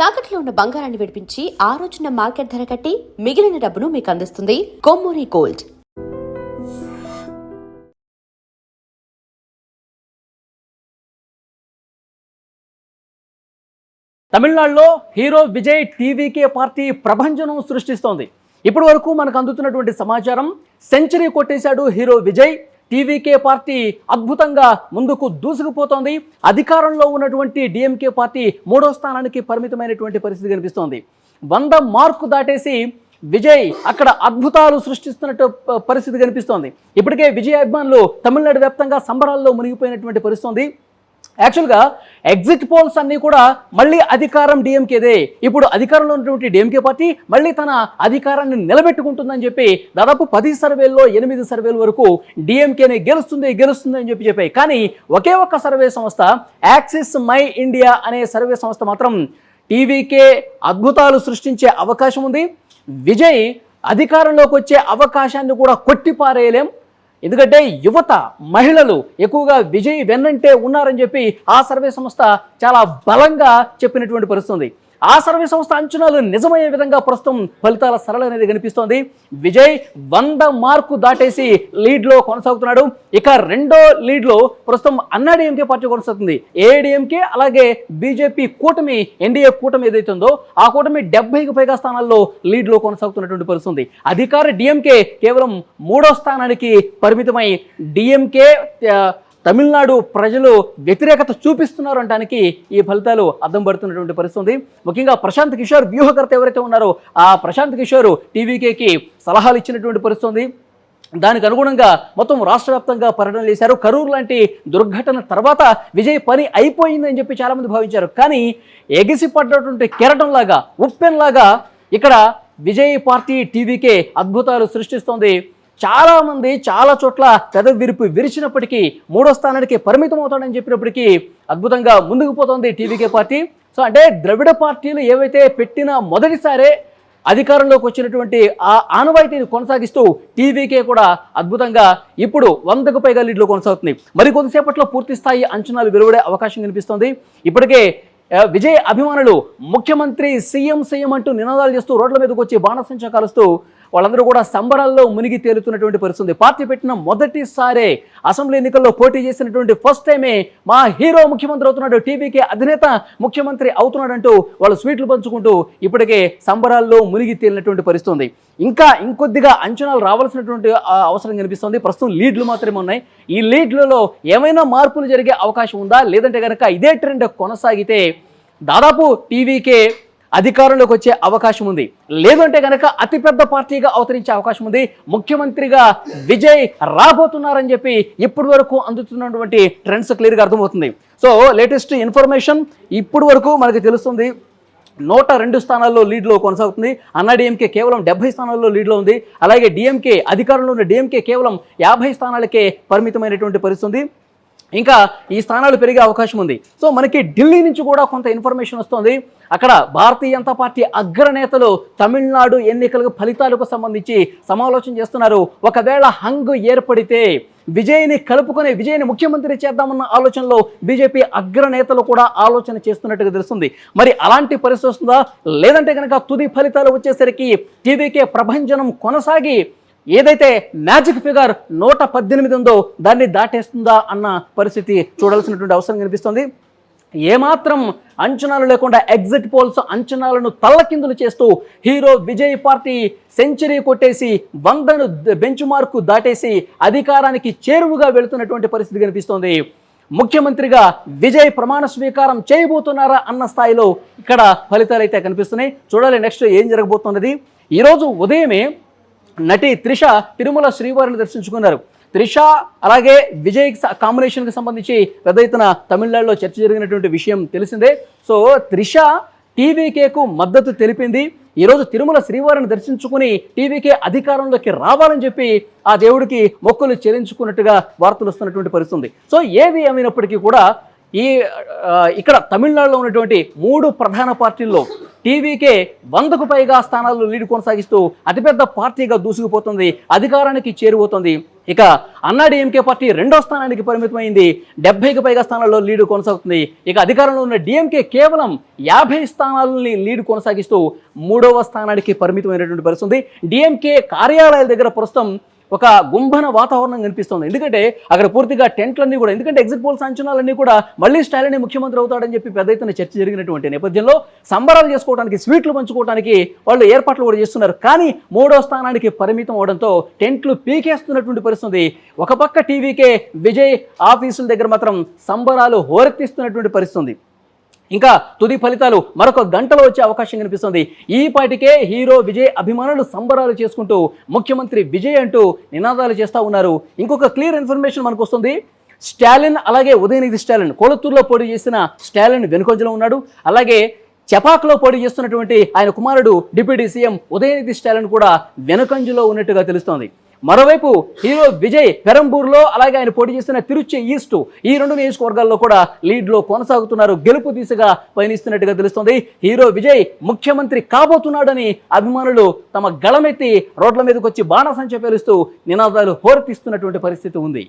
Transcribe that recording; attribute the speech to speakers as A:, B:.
A: తాకట్లో ఉన్న బంగారాన్ని విడిపించి ఆ రోజున మార్కెట్ ధర కట్టి మిగిలిన డబ్బును మీకు అందిస్తుంది కొమ్మూరి గోల్డ్.
B: తమిళనాడులో హీరో విజయ్ టీవీకే పార్టీ ప్రభంజనం సృష్టిస్తోంది. ఇప్పటి వరకు మనకు అందుతున్నటువంటి సమాచారం, సెంచరీ కొట్టేశాడు హీరో విజయ్. టీవీకే పార్టీ అద్భుతంగా ముందుకు దూసుకుపోతోంది. అధికారంలో ఉన్నటువంటి డిఎంకే పార్టీ 3వ స్థానానికి పరిమితమైనటువంటి పరిస్థితి కనిపిస్తోంది. 100 మార్కు దాటేసి విజయ్ అక్కడ అద్భుతాలు సృష్టిస్తున్నట్టు పరిస్థితి కనిపిస్తోంది. ఇప్పటికే విజయ్ అభిమానులు తమిళనాడు వ్యాప్తంగా సంబరాల్లో మునిగిపోయినటువంటి పరిస్థితి. యాక్చువల్గా ఎగ్జిట్ పోల్స్ అన్నీ కూడా మళ్ళీ అధికారం డిఎంకేదే. ఇప్పుడు అధికారంలో ఉన్నటువంటి డిఎంకే పార్టీ మళ్ళీ తన అధికారాన్ని నిలబెట్టుకుంటుందని చెప్పి దాదాపు 10 సర్వేల్లో 8 సర్వేల వరకు డిఎంకేనే గెలుస్తుంది అని చెప్పాయి. కానీ ఒకే ఒక్క సర్వే సంస్థ, యాక్సిస్ మై ఇండియా అనే సర్వే సంస్థ మాత్రం టీవీకే అద్భుతాలు సృష్టించే అవకాశం ఉంది, విజయ్ అధికారంలోకి వచ్చే అవకాశాన్ని కూడా కొట్టిపారేయలేం, ఎందుకంటే యువత, మహిళలు ఎక్కువగా విజయ్ వెన్నంటే ఉన్నారని చెప్పి ఆ సర్వే సంస్థ చాలా బలంగా చెప్పినటువంటి పరిస్థితి. ఆ సర్వే సంస్థ అంచనాలు నిజమయ్యే విధంగా ప్రస్తుతం ఫలితాల సరళ అనేది కనిపిస్తోంది. విజయ్ 100 మార్కు దాటేసి లీడ్లో కొనసాగుతున్నాడు. ఇక రెండో లీడ్లో ప్రస్తుతం అన్నాడీఎంకే పార్టీ కొనసాగుతుంది. ఏఐడిఎంకే అలాగే బీజేపీ కూటమి, ఎన్డీఏ కూటమి ఏదైతే ఉందో ఆ కూటమి 70కి పైగా స్థానాల్లో లీడ్లో కొనసాగుతున్నటువంటి పరిస్థితి. అధికార డిఎంకే కేవలం 3వ స్థానానికి పరిమితమై డిఎంకే తమిళనాడు ప్రజలు వ్యతిరేకత చూపిస్తున్నారు అనడానికి ఈ ఫలితాలు అద్దం పడుతున్నటువంటి పరిస్థితి. ముఖ్యంగా ప్రశాంత్ కిషోర్ వ్యూహకర్త ఎవరైతే ఉన్నారో ఆ ప్రశాంత్ కిషోర్ టీవీకేకి సలహాలు ఇచ్చినటువంటి పరిస్థితి. దానికి అనుగుణంగా మొత్తం రాష్ట్ర వ్యాప్తంగా పర్యటనలు చేశారు. కరూరు లాంటి దుర్ఘటన తర్వాత విజయ్ పని అయిపోయిందని చెప్పి చాలామంది భావించారు. కానీ ఎగిసిపడ్డటువంటి కెరటంలాగా, ఉప్పెన్లాగా ఇక్కడ విజయ్ పార్టీ టీవీకే అద్భుతాలు సృష్టిస్తోంది. చాలామంది చాలా చోట్ల పెదవిరుపు విరిచినప్పటికీ 3వ స్థానానికి పరిమితం అవుతాడని చెప్పినప్పటికీ అద్భుతంగా ముందుకు పోతోంది టీవీకే పార్టీ. సో అంటే ద్రవిడ పార్టీలు ఏవైతే పెట్టిన మొదటిసారే అధికారంలోకి వచ్చినటువంటి ఆ ఆనవాయితీని కొనసాగిస్తూ టీవీకే కూడా అద్భుతంగా ఇప్పుడు 100కు పైగా లీడ్లో కొనసాగుతుంది. మరి కొంతసేపట్లో పూర్తి స్థాయి అంచనాలు వెలువడే అవకాశం కనిపిస్తోంది. ఇప్పటికే విజయ్ అభిమానులు ముఖ్యమంత్రి సీఎం అంటూ నినాదాలు చేస్తూ రోడ్ల మీదకి వచ్చి బాణసంచా కాలుస్తూ వాళ్ళందరూ కూడా సంబరాల్లో మునిగి తేలుతున్నటువంటి పరిస్థితి. పార్టీ పెట్టిన మొదటిసారే అసెంబ్లీ ఎన్నికల్లో పోటీ చేసినటువంటి ఫస్ట్ టైమే మా హీరో ముఖ్యమంత్రి అవుతున్నాడు, టీవీకే అధినేత ముఖ్యమంత్రి అవుతున్నాడంటూ వాళ్ళు స్వీట్లు పంచుకుంటూ ఇప్పటికే సంబరాల్లో మునిగి తేలినటువంటి పరిస్థితి. ఇంకా ఇంకొద్దిగా అంచనాలు రావాల్సినటువంటి అవసరం కనిపిస్తుంది. ప్రస్తుతం లీడ్లు మాత్రమే ఉన్నాయి. ఈ లీడ్లలో ఏమైనా మార్పులు జరిగే అవకాశం ఉందా, లేదంటే కనుక ఇదే ట్రెండ్ కొనసాగితే దాదాపు టీవీకే అధికారంలోకి వచ్చే అవకాశం ఉంది, లేదంటే కనుక అతిపెద్ద పార్టీగా అవతరించే అవకాశం ఉంది. ముఖ్యమంత్రిగా విజయ్ రాబోతున్నారని చెప్పి ఇప్పటి వరకు అందుతున్నటువంటి ట్రెండ్స్ క్లియర్గా అర్థమవుతుంది. సో లేటెస్ట్ ఇన్ఫర్మేషన్ ఇప్పటి వరకు మనకు తెలుస్తుంది. 102 స్థానాల్లో లీడ్లో కొనసాగుతుంది. అన్నాడీఎంకే కేవలం 70 స్థానాల్లో లీడ్లో ఉంది. అలాగే డిఎంకే, అధికారంలో ఉన్న డిఎంకే కేవలం 50 స్థానాలకే పరిమితమైనటువంటి పరిస్థితి. ఇంకా ఈ స్థానాలు పెరిగే అవకాశం ఉంది. సో మనకి ఢిల్లీ నుంచి కూడా కొంత ఇన్ఫర్మేషన్ వస్తుంది. అక్కడ భారతీయ జనతా పార్టీ అగ్రనేతలు తమిళనాడు ఎన్నికలకు ఫలితాలకు సంబంధించి సమాలోచన చేస్తున్నారు. ఒకవేళ హంగు ఏర్పడితే విజయ్ని కలుపుకొని విజయ్ని ముఖ్యమంత్రి చేద్దామన్న ఆలోచనలో బీజేపీ అగ్రనేతలు కూడా ఆలోచన చేస్తున్నట్టుగా తెలుస్తుంది. మరి అలాంటి పరిస్థితి వస్తుందా, లేదంటే కనుక తుది ఫలితాలు వచ్చేసరికి టీవీకే ప్రభంజనం కొనసాగి ఏదైతే మ్యాజిక్ ఫిగర్ 118 ఉందో దాన్ని దాటేస్తుందా అన్న పరిస్థితి చూడాల్సినటువంటి అవసరం కనిపిస్తుంది. ఏమాత్రం అంచనాలు లేకుండా ఎగ్జిట్ పోల్స్ అంచనాలను తల్లకిందులు చేస్తూ హీరో విజయ్ పార్టీ సెంచరీ కొట్టేసి 100ను బెంచ్ మార్కు దాటేసి అధికారానికి చేరువుగా వెళుతున్నటువంటి పరిస్థితి కనిపిస్తోంది. ముఖ్యమంత్రిగా విజయ్ ప్రమాణ స్వీకారం చేయబోతున్నారా అన్న స్థాయిలో ఇక్కడ ఫలితాలు అయితే కనిపిస్తున్నాయి. చూడాలి నెక్స్ట్ ఏం జరగబోతున్నది. ఈరోజు ఉదయమే నటి త్రిష తిరుమల శ్రీవారిని దర్శించుకున్నారు. త్రిష అలాగే విజయ్ కాంబినేషన్కి సంబంధించి పెద్ద ఎత్తున తమిళనాడులో చర్చ జరిగినటువంటి విషయం తెలిసిందే. సో త్రిష టీవీకేకు మద్దతు తెలిపింది. ఈరోజు తిరుమల శ్రీవారిని దర్శించుకుని టీవీకే అధికారంలోకి రావాలని చెప్పి ఆ దేవుడికి మొక్కులు చెల్లించుకున్నట్టుగా వార్తలు వస్తున్నటువంటి పరిస్థితి. సో ఏది ఏమైనప్పటికీ కూడా ఇక్కడ తమిళనాడులో ఉన్నటువంటి 3 ప్రధాన పార్టీల్లో టీవీకే 100కు పైగా స్థానాల్లో లీడ్ కొనసాగిస్తూ అతిపెద్ద పార్టీగా దూసుకుపోతుంది, అధికారానికి చేరువవుతుంది. ఇక అన్నాడీఎంకే పార్టీ 2వ స్థానానికి పరిమితమైంది, 70కి పైగా స్థానాల్లో లీడ్ కొనసాగుతుంది. ఇక అధికారంలో ఉన్న డిఎంకే కేవలం 50 స్థానాలని లీడ్ కొనసాగిస్తూ 3వ స్థానానికి పరిమితమైనటువంటి పరిస్థితి. డిఎంకే కార్యాలయాల దగ్గర ప్రస్తుతం ఒక గుంభన వాతావరణం కనిపిస్తుంది. ఎందుకంటే అక్కడ పూర్తిగా టెంట్లన్నీ కూడా, ఎందుకంటే ఎగ్జిట్ పోల్స్ అంచనాలన్నీ కూడా మళ్ళీ స్టాలిన్ ముఖ్యమంత్రి అవుతాడని చెప్పి పెద్ద ఎత్తున చర్చ జరిగినటువంటి నేపథ్యంలో సంబరాలు చేసుకోవడానికి, స్వీట్లు పంచుకోవడానికి వాళ్ళు ఏర్పాట్లు కూడా చేస్తున్నారు. కానీ 3వ స్థానానికి పరిమితం అవడంతో టెంట్లు పీకేస్తున్నటువంటి పరిస్థితి. ఒక పక్క టీవీకే విజయ్ ఆఫీసుల దగ్గర మాత్రం సంబరాలు హోరెత్తిస్తున్నటువంటి పరిస్థితి. ఇంకా తుది ఫలితాలు మరొక గంటలో వచ్చే అవకాశం కనిపిస్తుంది. ఈ పాటికే హీరో విజయ్ అభిమానులు సంబరాలు చేసుకుంటూ ముఖ్యమంత్రి విజయ్ అంటూ నినాదాలు చేస్తూ ఉన్నారు. ఇంకొక క్లియర్ ఇన్ఫర్మేషన్ మనకు వస్తుంది. స్టాలిన్ అలాగే ఉదయనిధి స్టాలిన్, కొళత్తూరులో పోటీ చేసిన స్టాలిన్ వెనుకొంజలో ఉన్నాడు. అలాగే చపాక్లో పోటీ చేస్తున్నటువంటి ఆయన కుమారుడు డిప్యూటీ సీఎం ఉదయనిధి స్టాలిన్ కూడా వెనుకంజలో ఉన్నట్టుగా తెలుస్తోంది. మరోవైపు హీరో విజయ్ పెరంబూర్లో, అలాగే ఆయన పోటీ చేస్తున్న తిరుచి ఈస్ట్, ఈ 2 నియోజకవర్గాల్లో కూడా లీడ్లో కొనసాగుతున్నారు, గెలుపు దిశగా పయనిస్తున్నట్టుగా తెలుస్తోంది. హీరో విజయ్ ముఖ్యమంత్రి కాబోతున్నాడని అభిమానులు తమ గళమెత్తి రోడ్ల మీదకి వచ్చి బాణసంచ పేలుస్తూ నినాదాలు హోరెత్తిస్తున్నటువంటి పరిస్థితి ఉంది.